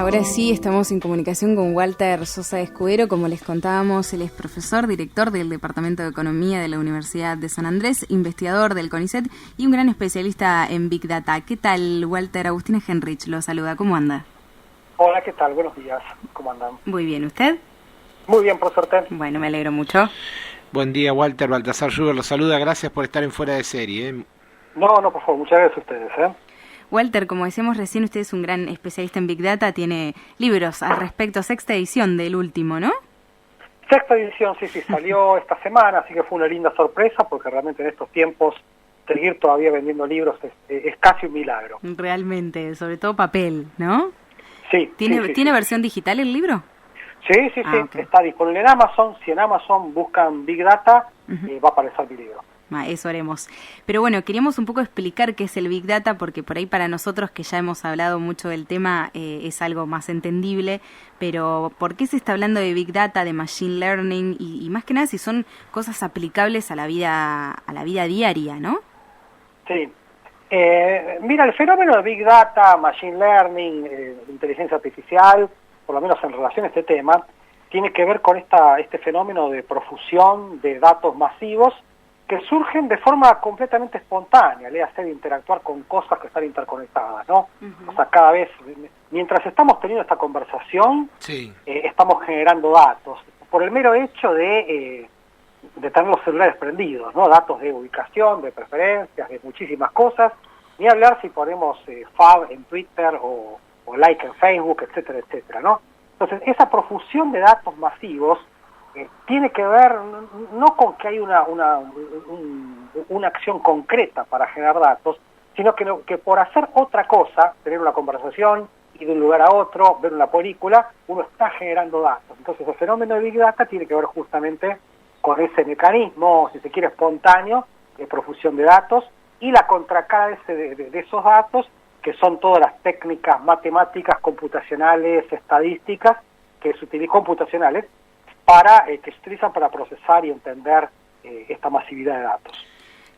Ahora sí, estamos en comunicación con Walter Sosa Escudero. Como les contábamos, él es profesor, director del Departamento de Economía de la Universidad de San Andrés, investigador del CONICET y un gran especialista en Big Data. ¿Qué tal, Walter? Agustina Henrich lo saluda. ¿Cómo anda? Hola, ¿qué tal? Buenos días. ¿Cómo andan? Muy bien, ¿usted? Muy bien, por suerte. Bueno, me alegro mucho. Buen día, Walter. Baltasar Schubert lo saluda. Gracias por estar en Fuera de Serie. No, por favor, muchas gracias a ustedes. Walter, como decíamos recién, usted es un gran especialista en Big Data, tiene libros al respecto, sexta edición del último, ¿no? Sexta edición, sí, salió esta semana, así que fue una linda sorpresa, porque realmente en estos tiempos seguir todavía vendiendo libros es casi un milagro. Realmente, sobre todo papel, ¿no? Sí. ¿Tiene versión digital el libro? Sí, okay. Está disponible en Amazon. Si en Amazon buscan Big Data, va a aparecer mi libro. Eso haremos. Pero bueno, queríamos un poco explicar qué es el Big Data, porque por ahí para nosotros que ya hemos hablado mucho del tema es algo más entendible, pero ¿por qué se está hablando de Big Data, de Machine Learning y más que nada si son cosas aplicables a la vida diaria, ¿no? Sí. Mira, el fenómeno de Big Data, Machine Learning, inteligencia artificial, por lo menos en relación a este tema, tiene que ver con este fenómeno de profusión de datos masivos que surgen de forma completamente espontánea, le hace de interactuar con cosas que están interconectadas, ¿no? O sea, cada vez, mientras estamos teniendo esta conversación, estamos generando datos, por el mero hecho de tener los celulares prendidos, ¿no? Datos de ubicación, de preferencias, de muchísimas cosas, ni hablar si ponemos fab en Twitter o like en Facebook, etcétera, etcétera, ¿no? Entonces, esa profusión de datos masivos tiene que ver no con que hay una acción concreta para generar datos, sino que por hacer otra cosa, tener una conversación, ir de un lugar a otro, ver una película, uno está generando datos. Entonces el fenómeno de Big Data tiene que ver justamente con ese mecanismo, si se quiere, espontáneo, de profusión de datos, y la contracara de esos datos, que son todas las técnicas matemáticas, computacionales, estadísticas, computacionales, que se utilizan para procesar y entender esta masividad de datos.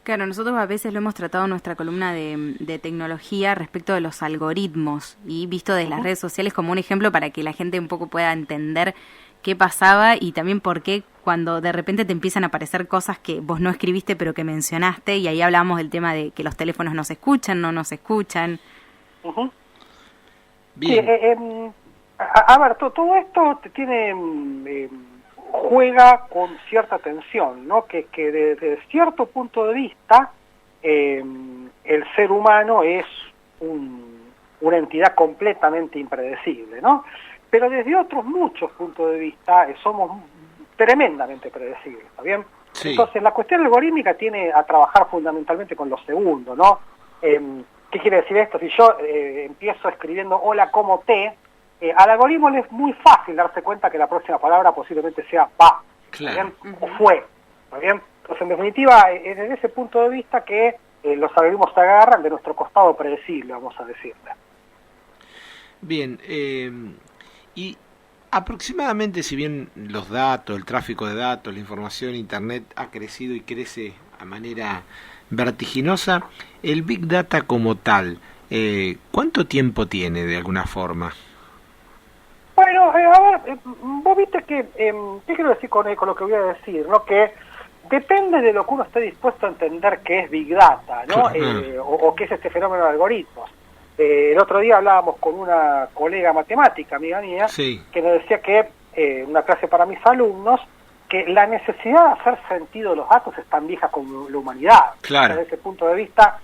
Claro, nosotros a veces lo hemos tratado en nuestra columna de tecnología respecto de los algoritmos y visto desde las redes sociales como un ejemplo para que la gente un poco pueda entender qué pasaba y también por qué cuando de repente te empiezan a aparecer cosas que vos no escribiste pero que mencionaste, y ahí hablábamos del tema de que los teléfonos no se escuchan, no nos escuchan. Bien. Sí, a ver, todo esto juega con cierta tensión, ¿no? Que desde cierto punto de vista el ser humano es una entidad completamente impredecible, ¿no? Pero desde otros muchos puntos de vista somos tremendamente predecibles, ¿está bien? Sí. Entonces la cuestión algorítmica tiene a trabajar fundamentalmente con lo segundo, ¿no? ¿Qué quiere decir esto? Si yo empiezo escribiendo hola, ¿cómo te? Al algoritmo le es muy fácil darse cuenta que la próxima palabra posiblemente sea va, claro. O fue, ¿está bien? Entonces, en definitiva, es desde ese punto de vista que los algoritmos se agarran de nuestro costado predecible, vamos a decirle. Bien, y aproximadamente, si bien los datos, el tráfico de datos, la información, Internet ha crecido y crece a manera vertiginosa, el Big Data como tal, ¿cuánto tiempo tiene de alguna forma? Bueno, a ver, vos viste que, ¿qué quiero decir con lo que voy a decir? ¿No? Que depende de lo que uno esté dispuesto a entender que es Big Data, ¿no? O qué es este fenómeno de algoritmos. El otro día hablábamos con una colega matemática, amiga mía, que nos decía que, una clase para mis alumnos, que la necesidad de hacer sentido de los datos es tan vieja como la humanidad. Claro. Desde ese punto de vista,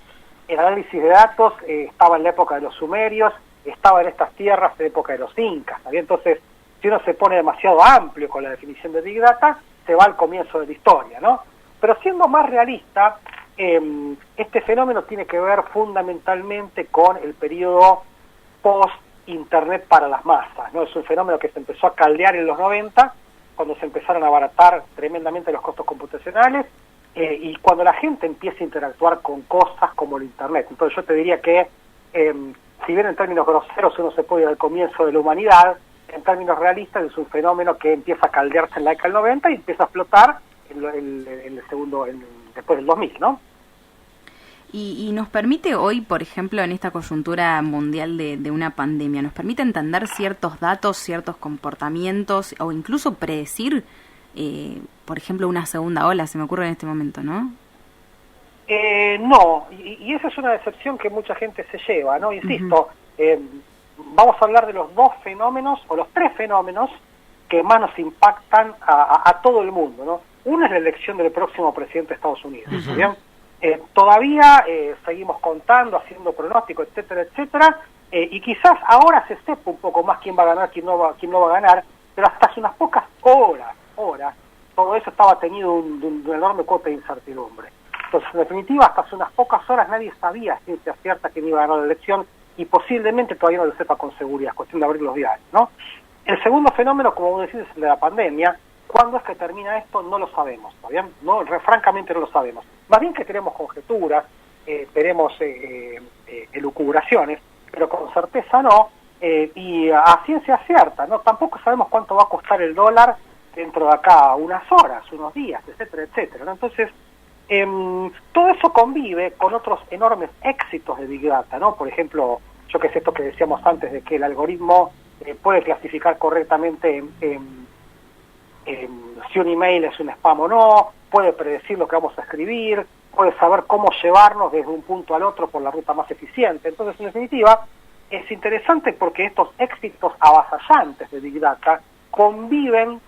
el análisis de datos estaba en la época de los sumerios, estaba en estas tierras en la época de los incas, ¿sabía? Entonces, si uno se pone demasiado amplio con la definición de Big Data, se va al comienzo de la historia, ¿no? Pero siendo más realista, este fenómeno tiene que ver fundamentalmente con el periodo post-Internet para las masas, ¿no? Es un fenómeno que se empezó a caldear en los 90, cuando se empezaron a abaratar tremendamente los costos computacionales, y cuando la gente empieza a interactuar con cosas como el Internet. Entonces yo te diría que si bien en términos groseros uno se puede ir al comienzo de la humanidad, en términos realistas es un fenómeno que empieza a caldearse en la década del 90 y empieza a explotar después del 2000, ¿no? Y nos permite hoy, por ejemplo, en esta coyuntura mundial de una pandemia, nos permite entender ciertos datos, ciertos comportamientos o incluso predecir, por ejemplo, una segunda ola, se me ocurre en este momento, ¿no? No, y esa es una decepción que mucha gente se lleva, ¿no? Insisto, vamos a hablar de los dos fenómenos, o los tres fenómenos, que más nos impactan a todo el mundo, ¿no? Uno es la elección del próximo presidente de Estados Unidos, ¿bien? Todavía seguimos contando, haciendo pronósticos, etcétera, etcétera, y quizás ahora se sepa un poco más quién va a ganar, quién no va a ganar, pero hasta hace unas pocas horas, todo eso estaba tenido un enorme cuota de incertidumbre. Entonces, en definitiva, hasta hace unas pocas horas nadie sabía a ciencia cierta quién iba a ganar la elección, y posiblemente todavía no lo sepa con seguridad, es cuestión de abrir los diarios, ¿no? El segundo fenómeno, como vos decís, es el de la pandemia. ¿Cuándo es que termina esto? No lo sabemos, ¿está bien? No, francamente no lo sabemos. Más bien que tenemos conjeturas, tenemos elucubraciones, pero con certeza no, y a ciencia cierta, ¿no? Tampoco sabemos cuánto va a costar el dólar dentro de acá unas horas, unos días, etcétera, etcétera, ¿no? Entonces, todo eso convive con otros enormes éxitos de Big Data, ¿no? Por ejemplo, yo que sé, esto que decíamos antes de que el algoritmo puede clasificar correctamente si un email es un spam o no, puede predecir lo que vamos a escribir, puede saber cómo llevarnos desde un punto al otro por la ruta más eficiente. Entonces, en definitiva, es interesante porque estos éxitos avasallantes de Big Data conviven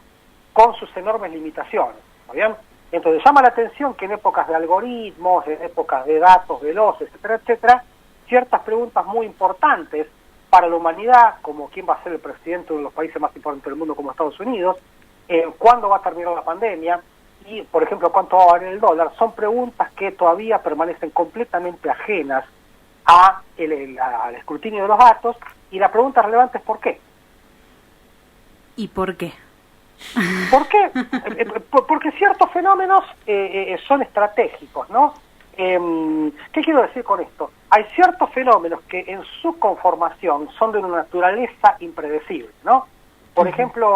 con sus enormes limitaciones, ¿está bien? Entonces, llama la atención que en épocas de algoritmos, en épocas de datos veloces, etcétera, etcétera, ciertas preguntas muy importantes para la humanidad, como quién va a ser el presidente de uno de los países más importantes del mundo como Estados Unidos, cuándo va a terminar la pandemia y, por ejemplo, cuánto va a valer el dólar, son preguntas que todavía permanecen completamente ajenas al escrutinio de los datos, y la pregunta relevante es ¿por qué? ¿Y por qué? ¿Por qué? Porque ciertos fenómenos son estratégicos, ¿no? ¿Qué quiero decir con esto? Hay ciertos fenómenos que en su conformación son de una naturaleza impredecible, ¿no? Por ejemplo,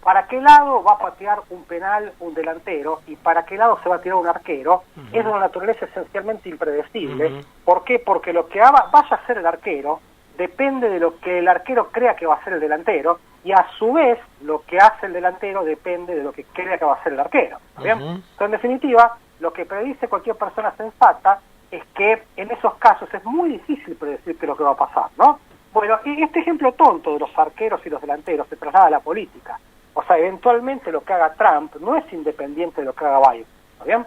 ¿para qué lado va a patear un penal un delantero y para qué lado se va a tirar un arquero? Es de una naturaleza esencialmente impredecible. ¿Por qué? Porque lo que vaya a hacer el arquero depende de lo que el arquero crea que va a hacer el delantero, y a su vez lo que hace el delantero depende de lo que crea que va a hacer el arquero, ¿bien? Entonces, en definitiva, lo que predice cualquier persona sensata es que en esos casos es muy difícil predecir qué es lo que va a pasar, ¿no? Bueno, y este ejemplo tonto de los arqueros y los delanteros se traslada a la política. O sea, eventualmente lo que haga Trump no es independiente de lo que haga Biden, ¿está bien?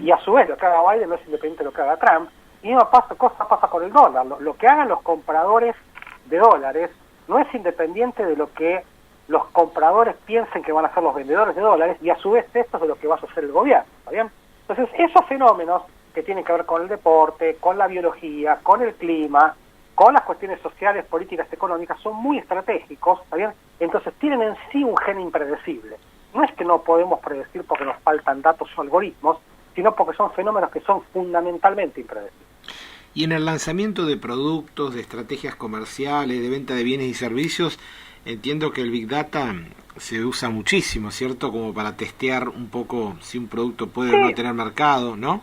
Y a su vez lo que haga Biden no es independiente de lo que haga Trump. Y una cosa pasa con el dólar. Lo que hagan los compradores de dólares no es independiente de lo que los compradores piensen que van a ser los vendedores de dólares, y a su vez esto es de lo que va a hacer el gobierno, ¿está bien? Entonces, esos fenómenos que tienen que ver con el deporte, con la biología, con el clima, con las cuestiones sociales, políticas, económicas, son muy estratégicos, ¿está bien? Entonces tienen en sí un gen impredecible. No es que no podemos predecir porque nos faltan datos o algoritmos, sino porque son fenómenos que son fundamentalmente impredecibles. Y en el lanzamiento de productos, de estrategias comerciales, de venta de bienes y servicios, entiendo que el Big Data se usa muchísimo, ¿cierto? Como para testear un poco si un producto puede o no tener mercado, ¿no?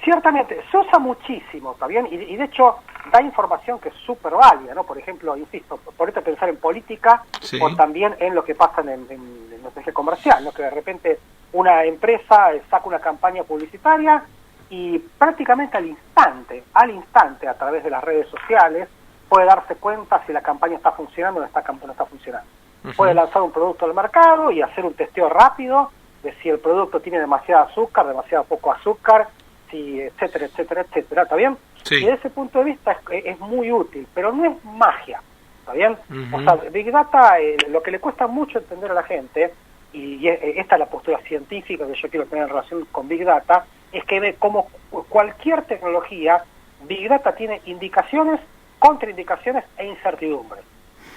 Ciertamente, se usa muchísimo, ¿está bien? Y de hecho da información que es súper válida, ¿no? Por ejemplo, insisto, por esto pensar en política, o también en lo que pasa en la estrategia comercial, ¿no? Que de repente una empresa saca una campaña publicitaria y prácticamente al instante, a través de las redes sociales, puede darse cuenta si la campaña está funcionando o no está funcionando. Puede lanzar un producto al mercado y hacer un testeo rápido de si el producto tiene demasiado azúcar, demasiado poco azúcar, si etcétera, etcétera, etcétera, ¿está bien? Sí. Y desde ese punto de vista es muy útil, pero no es magia, ¿está bien? O sea, Big Data, lo que le cuesta mucho entender a la gente, y esta es la postura científica que yo quiero tener en relación con Big Data, es que como cualquier tecnología, Big Data tiene indicaciones, contraindicaciones e incertidumbres.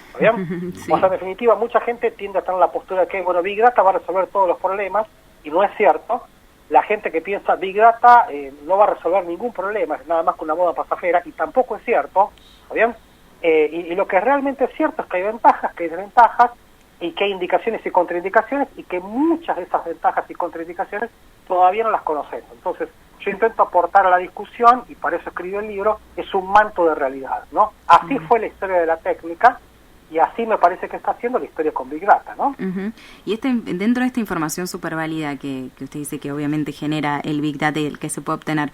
¿Está bien? Sí. O sea, en definitiva, mucha gente tiende a tener la postura de que, bueno, Big Data va a resolver todos los problemas, y no es cierto. La gente que piensa Big Data no va a resolver ningún problema, es nada más que una moda pasajera, y tampoco es cierto, ¿está bien? Y lo que realmente es cierto es que hay ventajas, que hay desventajas, y que hay indicaciones y contraindicaciones, y que muchas de esas ventajas y contraindicaciones todavía no las conocemos. Entonces, yo intento aportar a la discusión, y para eso escribí el libro, es un manto de realidad, ¿no? Así fue la historia de la técnica, y así me parece que está haciendo la historia con Big Data, ¿no? Y dentro de esta información súper válida que usted dice que obviamente genera el Big Data y el que se puede obtener,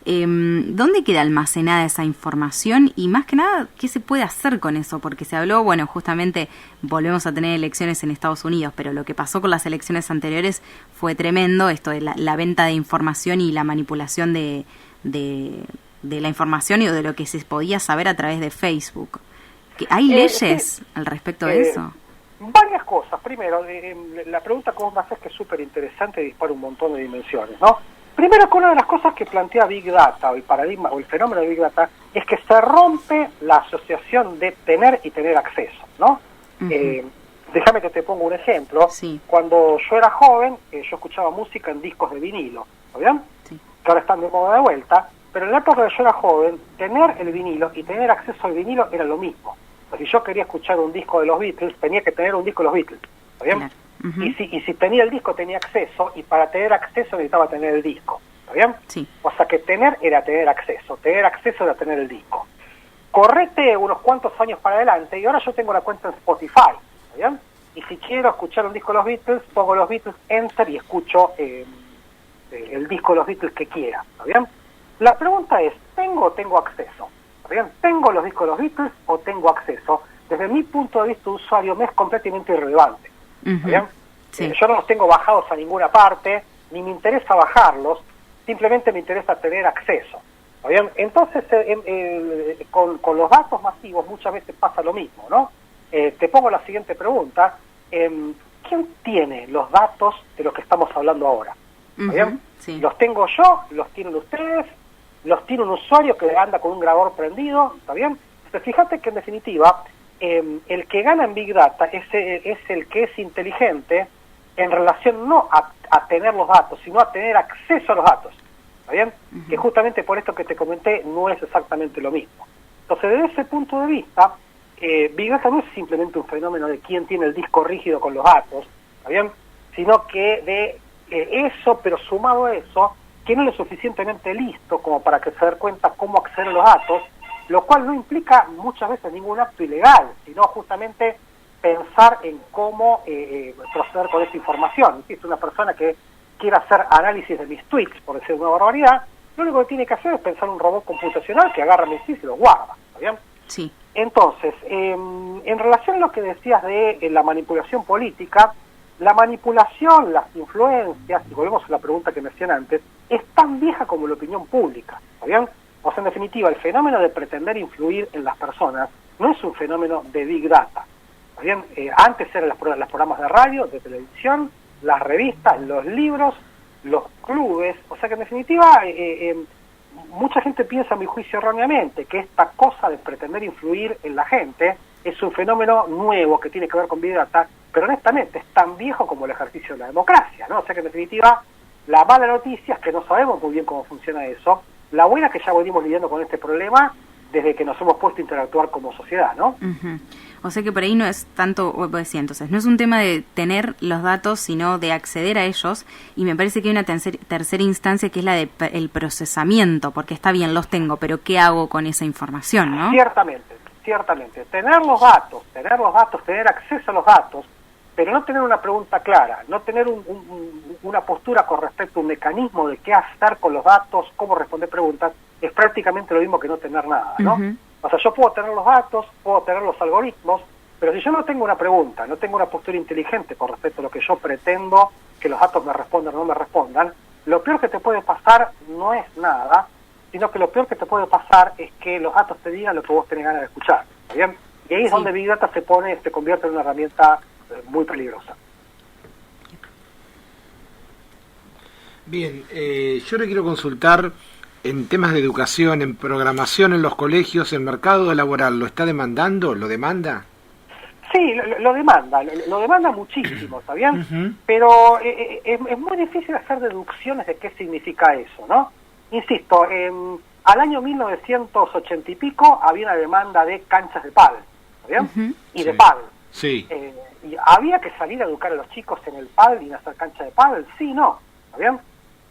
¿dónde queda almacenada esa información? Y más que nada, ¿qué se puede hacer con eso? Porque se habló, bueno, justamente volvemos a tener elecciones en Estados Unidos, pero lo que pasó con las elecciones anteriores fue tremendo, esto de la venta de información y la manipulación de la información y de lo que se podía saber a través de Facebook. ¿Hay leyes al respecto de eso? Varias cosas. Primero, la pregunta que vos me haces, que es súper interesante y dispara un montón de dimensiones, ¿no? Primero, que una de las cosas que plantea Big Data, o el paradigma, o el fenómeno de Big Data, es que se rompe la asociación de tener y tener acceso, ¿no? Déjame que te ponga un ejemplo. Sí. Cuando yo era joven, yo escuchaba música en discos de vinilo, ¿está bien? Sí. Que ahora están de moda de vuelta, pero en la época que yo era joven, tener el vinilo y tener acceso al vinilo era lo mismo. Si yo quería escuchar un disco de los Beatles, tenía que tener un disco de los Beatles, ¿está bien? Claro. Y si tenía el disco, tenía acceso, y para tener acceso necesitaba tener el disco, ¿está bien? Sí. O sea que tener era tener acceso era tener el disco. Correte unos cuantos años para adelante, y ahora yo tengo la cuenta en Spotify, ¿está bien? Y si quiero escuchar un disco de los Beatles, pongo los Beatles, enter, y escucho el disco de los Beatles que quiera, ¿está bien? La pregunta es, ¿tengo o tengo acceso? Bien, ¿tengo los discos de los Beatles o tengo acceso? Desde mi punto de vista de usuario me es completamente irrelevante. ¿Bien? Sí. Yo no los tengo bajados a ninguna parte, ni me interesa bajarlos, simplemente me interesa tener acceso. ¿Bien? Entonces, con los datos masivos muchas veces pasa lo mismo, ¿no? Te pongo la siguiente pregunta. ¿Quién tiene los datos de los que estamos hablando ahora? ¿Bien? Sí. ¿Los tengo yo? ¿Los tienen ustedes? ¿Los tiene un usuario que anda con un grabador prendido? ¿Está bien? Entonces, fíjate que en definitiva, el que gana en Big Data es el que es inteligente en relación no a tener los datos, sino a tener acceso a los datos. ¿Está bien? Que justamente por esto que te comenté no es exactamente lo mismo. Entonces, desde ese punto de vista, Big Data no es simplemente un fenómeno de quién tiene el disco rígido con los datos, ¿está bien? Sino que de eso, pero sumado a eso, que no es lo suficientemente listo como para que se dé cuenta cómo acceder a los datos, lo cual no implica muchas veces ningún acto ilegal, sino justamente pensar en cómo proceder con esa información. Si es una persona que quiera hacer análisis de mis tweets, por decir una barbaridad, lo único que tiene que hacer es pensar en un robot computacional que agarra mis tweets y los guarda, ¿está bien? Sí. Entonces, en relación a lo que decías de la manipulación política, la manipulación, las influencias, y volvemos a la pregunta que mencioné antes, es tan vieja como la opinión pública, ¿está bien? O sea, en definitiva, el fenómeno de pretender influir en las personas no es un fenómeno de Big Data, ¿está bien? Antes eran los programas de radio, de televisión, las revistas, los libros, los clubes, o sea que en definitiva, mucha gente piensa, a mi juicio erróneamente, que esta cosa de pretender influir en la gente es un fenómeno nuevo que tiene que ver con Big Data, pero honestamente es tan viejo como el ejercicio de la democracia, ¿no? O sea que en definitiva, la mala noticia es que no sabemos muy bien cómo funciona eso. La buena es que ya venimos lidiando con este problema desde que nos hemos puesto a interactuar como sociedad, ¿no? O sea que por ahí no es tanto, pues sí, entonces, no es un tema de tener los datos, sino de acceder a ellos, y me parece que hay una tercera instancia que es la de el procesamiento, porque está bien, los tengo, pero ¿qué hago con esa información, no? Ciertamente. Tener los datos, tener acceso a los datos, pero no tener una pregunta clara, no tener una postura con respecto a un mecanismo de qué hacer con los datos, cómo responder preguntas, es prácticamente lo mismo que no tener nada, ¿no? O sea, yo puedo tener los datos, puedo tener los algoritmos, pero si yo no tengo una pregunta, no tengo una postura inteligente con respecto a lo que yo pretendo que los datos me respondan o no me respondan, lo peor que te puede pasar no es nada, sino que lo peor que te puede pasar es que los datos te digan lo que vos tenés ganas de escuchar, ¿está bien? Y ahí es donde Big Data se convierte en una herramienta muy peligrosa. Bien, yo le quiero consultar en temas de educación, en programación en los colegios, el mercado laboral, ¿lo está demandando? ¿Lo demanda? Sí, lo demanda muchísimo, ¿está bien? Pero es muy difícil hacer deducciones de qué significa eso, ¿no? Insisto, al año 1980 y pico había una demanda de canchas de pádel, ¿está bien? Y de pádel. Sí. Y había que salir a educar a los chicos en el pádel y en hacer cancha de pádel, sí, no, ¿está bien?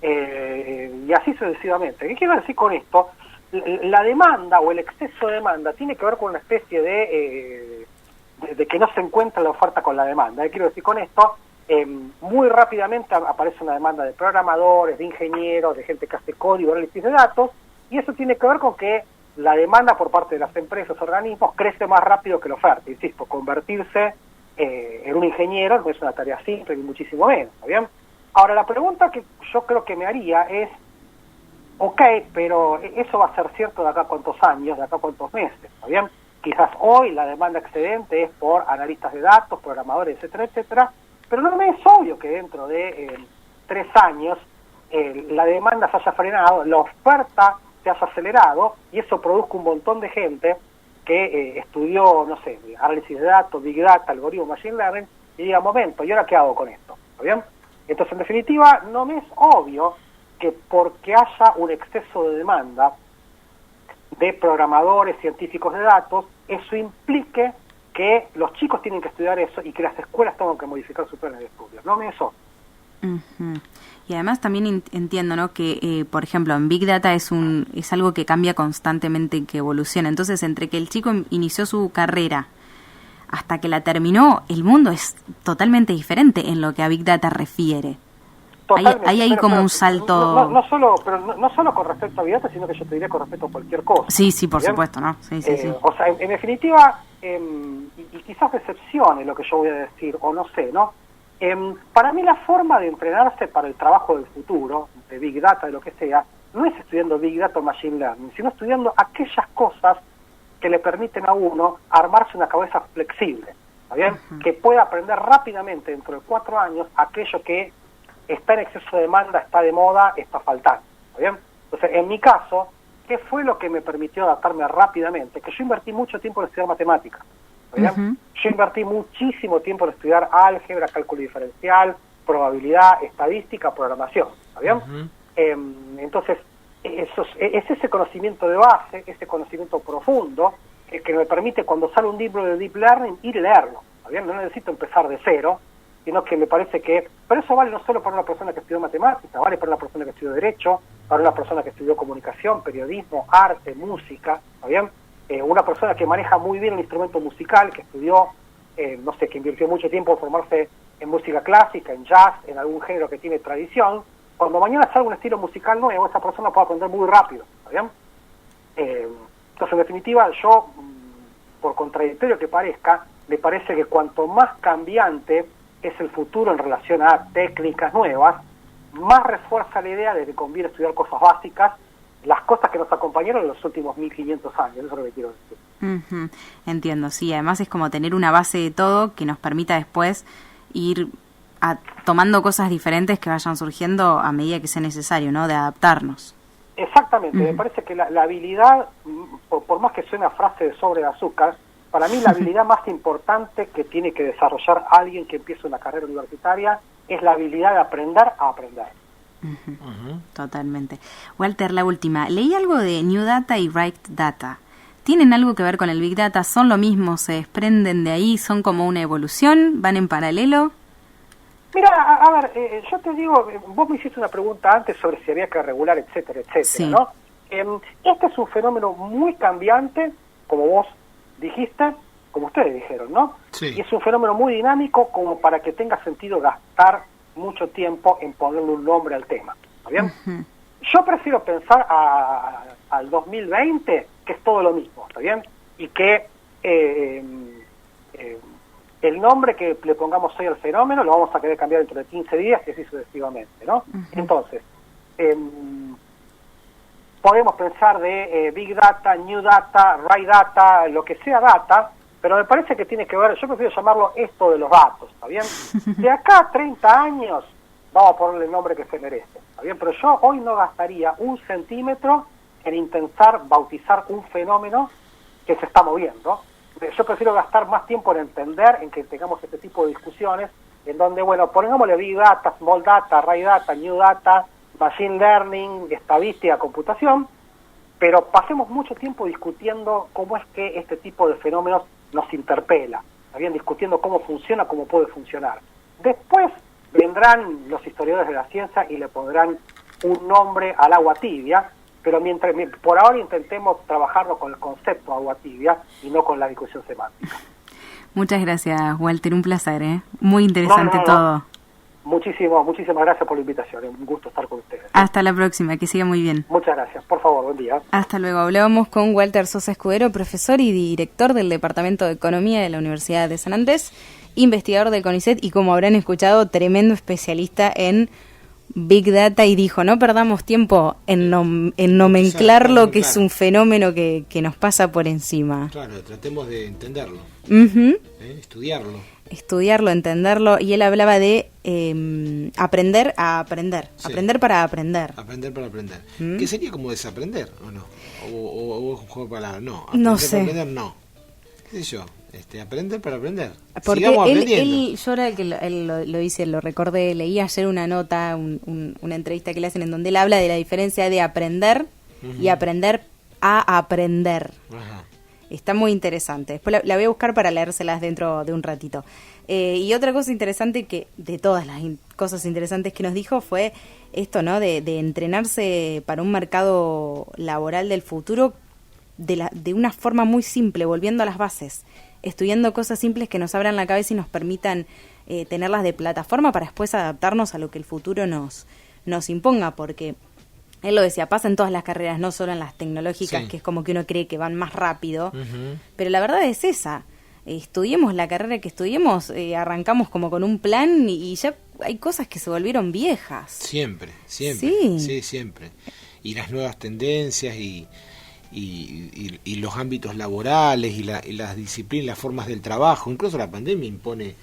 y así sucesivamente. ¿Qué quiero decir con esto? La demanda o el exceso de demanda tiene que ver con una especie de que no se encuentra la oferta con la demanda. ¿Qué quiero decir con esto? Muy rápidamente aparece una demanda de programadores, de ingenieros, de gente que hace código, análisis de datos, y eso tiene que ver con que la demanda por parte de las empresas, organismos, crece más rápido que la oferta. Insisto, convertirse en un ingeniero no es una tarea simple ni muchísimo menos, ¿está bien? Ahora, la pregunta que yo creo que me haría es, ok, pero eso va a ser cierto de acá a cuántos años, de acá a cuántos meses, ¿está bien? Quizás hoy la demanda excedente es por analistas de datos, programadores, etcétera, etcétera, pero no me es obvio que dentro de 3 años la demanda se haya frenado, la oferta se haya acelerado y eso produzca un montón de gente que estudió, no sé, análisis de datos, big data, algoritmo, machine learning, y diga, momento, ¿y ahora qué hago con esto? ¿Está bien? Entonces, en definitiva, no me es obvio que porque haya un exceso de demanda de programadores, científicos de datos, eso implique que los chicos tienen que estudiar eso y que las escuelas tengan que modificar sus planes de estudio. No me es obvio. Y además también entiendo, ¿no?, que por ejemplo en Big Data es algo que cambia constantemente, que evoluciona. Entonces, entre que el chico inició su carrera hasta que la terminó, el mundo es totalmente diferente en lo que a Big Data refiere. Hay ahí como un salto. No solo con respecto a Big Data, sino que yo te diría con respecto a cualquier cosa. Sí, por ¿bien? supuesto, ¿no? Sí. O sea, en definitiva, y quizás decepcione lo que yo voy a decir, o no sé, ¿no? Para mí la forma de entrenarse para el trabajo del futuro, de Big Data, de lo que sea, no es estudiando Big Data o Machine Learning, sino estudiando aquellas cosas que le permiten a uno armarse una cabeza flexible, ¿está bien? Que pueda aprender rápidamente dentro de 4 años aquello que está en exceso de demanda, está de moda, está faltando, ¿está bien? Entonces, en mi caso, ¿qué fue lo que me permitió adaptarme rápidamente? Que yo invertí mucho tiempo en estudiar matemáticas, ¿está bien? Yo invertí muchísimo tiempo en estudiar álgebra, cálculo diferencial, probabilidad, estadística, programación, ¿está bien? Entonces, es ese conocimiento de base, ese conocimiento profundo, que me permite cuando sale un libro de Deep Learning ir y leerlo, ¿está bien? No necesito empezar de cero, sino que me parece que, pero eso vale no solo para una persona que estudió matemática, vale para una persona que estudió derecho, para una persona que estudió comunicación, periodismo, arte, música, ¿está bien? Una persona que maneja muy bien el instrumento musical, que estudió, no sé, que invirtió mucho tiempo en formarse en música clásica, en jazz, en algún género que tiene tradición, cuando mañana salga un estilo musical nuevo, esa persona puede aprender muy rápido, ¿está bien? Entonces, en definitiva, yo, por contradictorio que parezca, me parece que cuanto más cambiante es el futuro en relación a técnicas nuevas, más refuerza la idea de que conviene estudiar cosas básicas, las cosas que nos acompañaron en los últimos 1500 años, eso es lo que quiero decir. Entiendo, sí, además es como tener una base de todo que nos permita después ir tomando cosas diferentes que vayan surgiendo a medida que sea necesario, ¿no?, de adaptarnos. Exactamente, me parece que la habilidad, por más que suene a frase de sobre de azúcar, para mí la habilidad más importante que tiene que desarrollar alguien que empieza una carrera universitaria es la habilidad de aprender a aprender. Totalmente. Walter, la última. Leí algo de New Data y Right Data. ¿Tienen algo que ver con el Big Data? ¿Son lo mismo? ¿Se desprenden de ahí? ¿Son como una evolución? ¿Van en paralelo? Mira, a ver, yo te digo, vos me hiciste una pregunta antes sobre si había que regular, etcétera, etcétera, sí. ¿No? Este es un fenómeno muy cambiante, como vos dijiste, como ustedes dijeron, ¿no? Sí. Y es un fenómeno muy dinámico como para que tenga sentido gastar mucho tiempo en ponerle un nombre al tema, ¿está bien? Yo prefiero pensar al 2020, que es todo lo mismo, ¿está bien? Y que el nombre que le pongamos hoy al fenómeno lo vamos a querer cambiar dentro de 15 días y así sucesivamente, ¿no? Entonces, podemos pensar de Big Data, New Data, Right Data, lo que sea data, pero me parece que tiene que ver, yo prefiero llamarlo esto de los datos, ¿está bien? De acá a 30 años vamos a ponerle el nombre que se merece, ¿está bien? Pero yo hoy no gastaría 1 centímetro en intentar bautizar un fenómeno que se está moviendo. Yo prefiero gastar más tiempo en entender, en que tengamos este tipo de discusiones, en donde, bueno, pongámosle Big Data, Small Data, Right Data, New Data, Machine Learning, estadística, computación, pero pasemos mucho tiempo discutiendo cómo es que este tipo de fenómenos nos interpela, ¿está? Discutiendo cómo funciona, cómo puede funcionar. Después vendrán los historiadores de la ciencia y le pondrán un nombre al agua tibia, pero por ahora intentemos trabajarlo con el concepto agua tibia y no con la discusión semántica. Muchas gracias, Walter, un placer, ¿eh? Muy interesante todo. Muchísimas gracias por la invitación, es un gusto estar con ustedes. Hasta la próxima, que siga muy bien. Muchas gracias, por favor, buen día. Hasta luego. Hablábamos con Walter Sosa Escudero, profesor y director del Departamento de Economía de la Universidad de San Andrés, investigador del CONICET y, como habrán escuchado, tremendo especialista en Big Data, y dijo, no perdamos tiempo en nomenclar lo que es un fenómeno que nos pasa por encima. Claro, tratemos de entenderlo, estudiarlo, entenderlo, y él hablaba de aprender a aprender, aprender para aprender. Aprender para aprender. ¿Qué sería como desaprender o no? O es un juego de palabras, no. No sé. Para aprender, no. ¿Qué sé yo? Aprender para aprender. Porque sigamos aprendiendo. yo ahora que él lo hice, lo recordé, leí ayer una nota, una entrevista que le hacen en donde él habla de la diferencia de aprender y aprender a aprender. Ajá. Está muy interesante. Después la voy a buscar para leérselas dentro de un ratito. Y otra cosa interesante, que de todas las cosas interesantes que nos dijo, fue esto, ¿no? De entrenarse para un mercado laboral del futuro de una forma muy simple, volviendo a las bases, estudiando cosas simples que nos abran la cabeza y nos permitan tenerlas de plataforma para después adaptarnos a lo que el futuro nos imponga, porque él lo decía, pasa en todas las carreras, no solo en las tecnológicas, que es como que uno cree que van más rápido, pero la verdad es esa. Estudiemos la carrera que estudiemos, arrancamos como con un plan y ya hay cosas que se volvieron viejas. Siempre. Sí, siempre. Y las nuevas tendencias y los ámbitos laborales y las disciplinas, las formas del trabajo, incluso la pandemia impone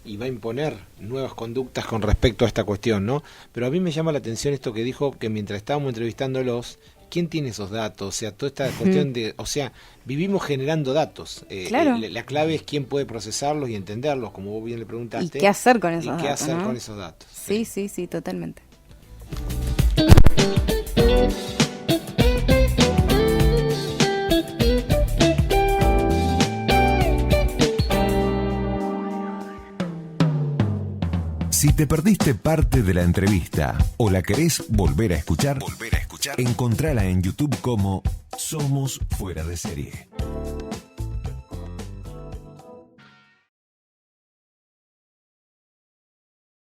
y va a imponer nuevas conductas con respecto a esta cuestión, ¿no? Pero a mí me llama la atención esto que dijo, que mientras estábamos entrevistándolos, ¿quién tiene esos datos? O sea, toda esta cuestión vivimos generando datos. Claro. La clave es quién puede procesarlos y entenderlos, como vos bien le preguntaste. ¿Y qué hacer con esos datos? ¿Qué hacer con esos datos? Sí, totalmente. Si te perdiste parte de la entrevista o la querés volver a escuchar, encontrala en YouTube como Somos Fuera de Serie.